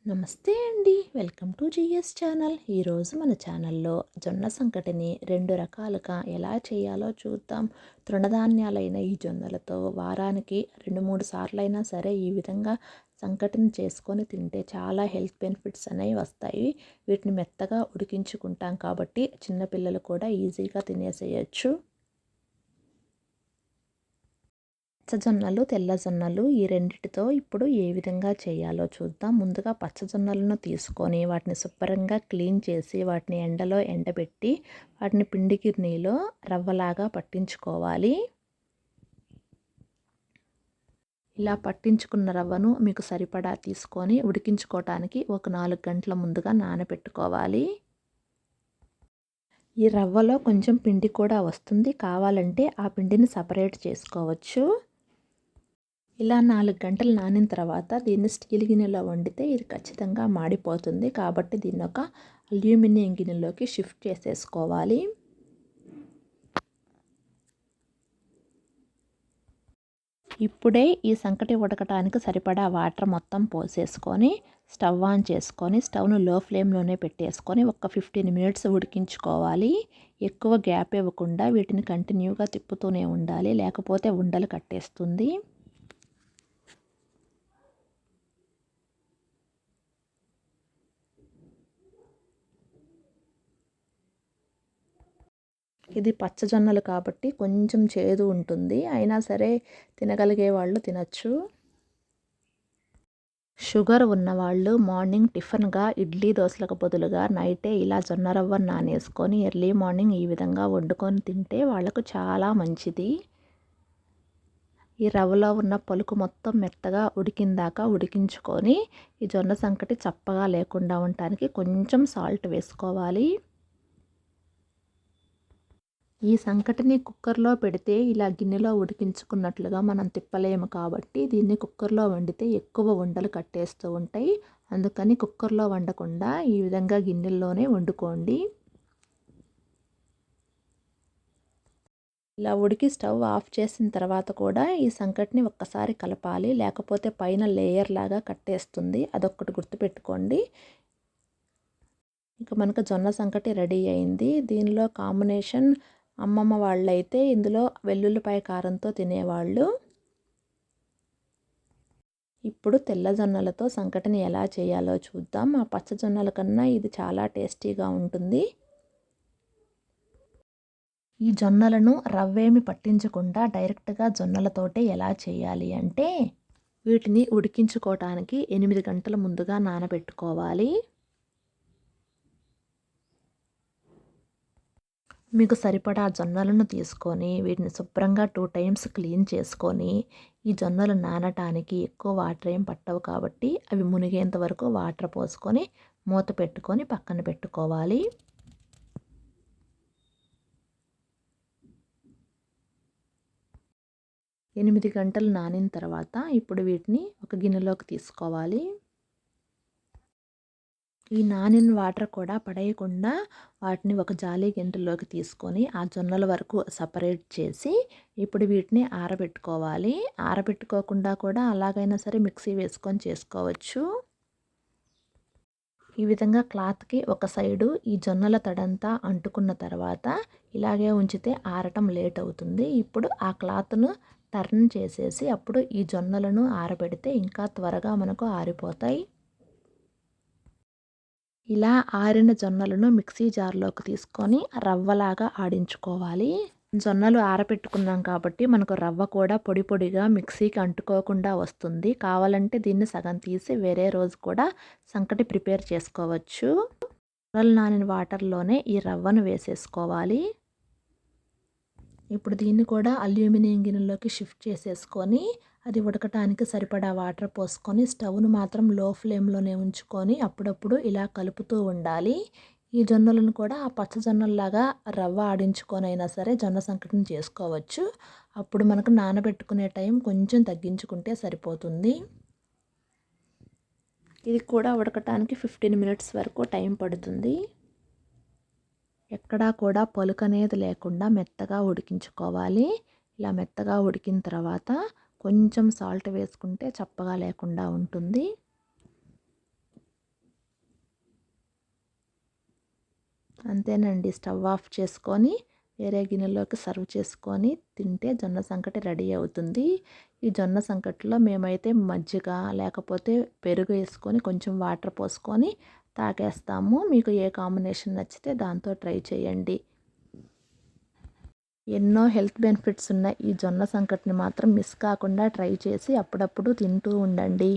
నమస్తే అండి. Welcome to GS channel. ఈరోజు మన ఛానల్లో జొన్న సంకటిని 2 రకాలుగా ఎలా చేయాలో చూద్దాం. తృణధాన్యాలైన ఈ జొన్నలతో వారానికి 2, 3 సార్లైనా సరే ఈ విధంగా సంకటిని చేసుకొని తింటే చాలా హెల్త్ బెనిఫిట్స్ అనేవి వస్తాయి. వీటిని మెత్తగా ఉడికించుకుంటాం కాబట్టి చిన్నపిల్లలు కూడా ఈజీగా తినేసేయచ్చు. పచ్చజొన్నలు, తెల్లజొన్నలు ఈ రెండిటితో ఇప్పుడు ఏ విధంగా చేయాలో చూద్దాం. ముందుగా పచ్చజొన్నలను తీసుకొని వాటిని శుభ్రంగా క్లీన్ చేసి వాటిని ఎండలో ఎండబెట్టి వాటిని పిండి గిన్నెలో రవ్వలాగా పట్టించుకోవాలి. ఇలా పట్టించుకున్న రవ్వను మీకు సరిపడా తీసుకొని ఉడికించుకోవటానికి ఒక 4 గంటల ముందుగా నానబెట్టుకోవాలి. ఈ రవ్వలో కొంచెం పిండి కూడా వస్తుంది. కావాలంటే ఆ పిండిని సపరేట్ చేసుకోవచ్చు. ఇలా 4 గంటలు నానిన తర్వాత దీన్ని స్టీల్ గిన్నెలో వండితే ఇది ఖచ్చితంగా మాడిపోతుంది. కాబట్టి దీన్ని ఒక అల్యూమినియం గిన్నెలోకి షిఫ్ట్ చేసేసుకోవాలి. ఇప్పుడే ఈ సంకటి ఉడకటానికి సరిపడా వాటర్ మొత్తం పోసేసుకొని స్టవ్ ఆన్ చేసుకొని స్టవ్ను లో ఫ్లేమ్లోనే పెట్టేసుకొని ఒక 15 మినిట్స్ ఉడికించుకోవాలి. ఎక్కువ గ్యాప్ ఇవ్వకుండా వీటిని కంటిన్యూగా తిప్పుతూనే ఉండాలి, లేకపోతే ఉండలు కట్టేస్తుంది. ఇది పచ్చజొన్నలు కాబట్టి కొంచెం చేదు ఉంటుంది. అయినా సరే తినగలిగే వాళ్ళు తినచ్చు. షుగర్ ఉన్నవాళ్ళు మార్నింగ్ టిఫిన్గా ఇడ్లీ దోశలకు బదులుగా నైటే ఇలా జొన్న రవ్వను నానేసుకొని ఎర్లీ మార్నింగ్ ఈ విధంగా వండుకొని తింటే వాళ్ళకు చాలా మంచిది. ఈ రవ్వలో ఉన్న పలుకు మొత్తం మెత్తగా ఉడికిందాక ఉడికించుకొని ఈ జొన్న సంకటి చప్పగా లేకుండా ఉండటానికి కొంచెం సాల్ట్ వేసుకోవాలి. ఈ సంకటిని కుక్కర్లో పెడితే ఇలా గిన్నెలో ఉడికించుకున్నట్లుగా మనం తిప్పలేము కాబట్టి దీన్ని కుక్కర్లో వండితే ఎక్కువ ఉండలు కట్టేస్తూ ఉంటాయి. అందుకని కుక్కర్లో వండకుండా ఈ విధంగా గిన్నెల్లోనే వండుకోండి. ఇలా ఉడికి స్టవ్ ఆఫ్ చేసిన తర్వాత కూడా ఈ సంకటిని ఒక్కసారి కలపాలి, లేకపోతే పైన లేయర్ లాగా కట్టేస్తుంది. అదొక్కటి గుర్తుపెట్టుకోండి. ఇక మనకు జొన్న సంకటి రెడీ అయింది. దీనిలో కాంబినేషన్ అమ్మమ్మ వాళ్ళైతే ఇందులో వెల్లుల్లిపాయ కారంతో తినేవాళ్ళు. ఇప్పుడు తెల్ల జొన్నలతో సంకటిని ఎలా చేయాలో చూద్దాం. ఆ పచ్చజొన్నల కన్నా ఇది చాలా టేస్టీగా ఉంటుంది. ఈ జొన్నలను రవ్వేమి పట్టించకుండా డైరెక్ట్గా జొన్నలతోటే ఎలా చేయాలి అంటే వీటిని ఉడికించుకోవటానికి 8 గంటల ముందుగా నానబెట్టుకోవాలి. మీకు సరిపడా జొన్నలను తీసుకొని వీటిని శుభ్రంగా 2 టైమ్స్ క్లీన్ చేసుకొని ఈ జొన్నలు నానటానికి ఎక్కువ వాటర్ ఏం పట్టవు కాబట్టి అవి మునిగేంత వరకు వాటర్ పోసుకొని మూత పెట్టుకొని పక్కన పెట్టుకోవాలి. ఎనిమిది గంటలు నానిన తర్వాత ఇప్పుడు వీటిని ఒక గిన్నెలోకి తీసుకోవాలి. ఈ నానిన వాటర్ కూడా పడేయకుండా వాటిని ఒక జాలి గెంటులోకి తీసుకొని ఆ జొన్నల వరకు సపరేట్ చేసి ఇప్పుడు వీటిని ఆరబెట్టుకోవాలి. ఆరబెట్టుకోకుండా కూడా అలాగైనా సరే మిక్సీ వేసుకొని చేసుకోవచ్చు. ఈ విధంగా క్లాత్కి ఒక సైడు ఈ జొన్నల తడంతా అంటుకున్న తర్వాత ఇలాగే ఉంచితే ఆరటం లేట్ అవుతుంది. ఇప్పుడు ఆ క్లాత్ను టర్న్ చేసేసి అప్పుడు ఈ జొన్నలను ఆరబెడితే ఇంకా త్వరగా మనకు ఆరిపోతాయి. ఇలా ఆరిన జొన్నలను మిక్సీ జార్లోకి తీసుకొని రవ్వలాగా ఆడించుకోవాలి. జొన్నలు ఆరబెట్టుకున్నాం కాబట్టి మనకు రవ్వ కూడా పొడి పొడిగా మిక్సీకి అంటుకోకుండా వస్తుంది. కావాలంటే దీన్ని సగం తీసి వేరే రోజు కూడా సంకటి ప్రిపేర్ చేసుకోవచ్చు. జొన్నలు నానిన వాటర్లోనే ఈ రవ్వను వేసేసుకోవాలి. ఇప్పుడు దీన్ని కూడా అల్యూమినియం గిన్నెలోకి షిఫ్ట్ చేసేసుకొని అది ఉడకటానికి సరిపడా వాటర్ పోసుకొని స్టవ్ను మాత్రం లో ఫ్లేమ్లోనే ఉంచుకొని అప్పుడప్పుడు ఇలా కలుపుతూ ఉండాలి. ఈ జొన్నలను కూడా ఆ పచ్చజొన్నల్లాగా రవ్వ ఆడించుకొని అయినా సరే జొన్న సంకటిని చేసుకోవచ్చు. అప్పుడు మనకు నానబెట్టుకునే టైం కొంచెం తగ్గించుకుంటే సరిపోతుంది. ఇది కూడా ఉడకటానికి 15 మినిట్స్ వరకు టైం పడుతుంది. ఎక్కడా కూడా పలుకనేది లేకుండా మెత్తగా ఉడికించుకోవాలి. ఇలా మెత్తగా ఉడికిన తర్వాత కొంచెం సాల్ట్ వేసుకుంటే చప్పగా లేకుండా ఉంటుంది. అంతేనండి. స్టవ్ ఆఫ్ చేసుకొని వేరే గిన్నెలోకి సర్వ్ చేసుకొని తింటే జొన్న సంకటి రెడీ అవుతుంది. ఈ జొన్న సంకటిలో మేమైతే మజ్జిగ లేకపోతే పెరుగు వేసుకొని కొంచెం వాటర్ పోసుకొని తాగేస్తాము. మీకు ఏ కాంబినేషన్ నచ్చితే దాంతో ట్రై చేయండి. ఎన్నో హెల్త్ బెనిఫిట్స్ ఉన్న ఈ జొన్న సంకటిని మాత్రం మిస్ కాకుండా ట్రై చేసి అప్పుడప్పుడు తింటూ ఉండండి.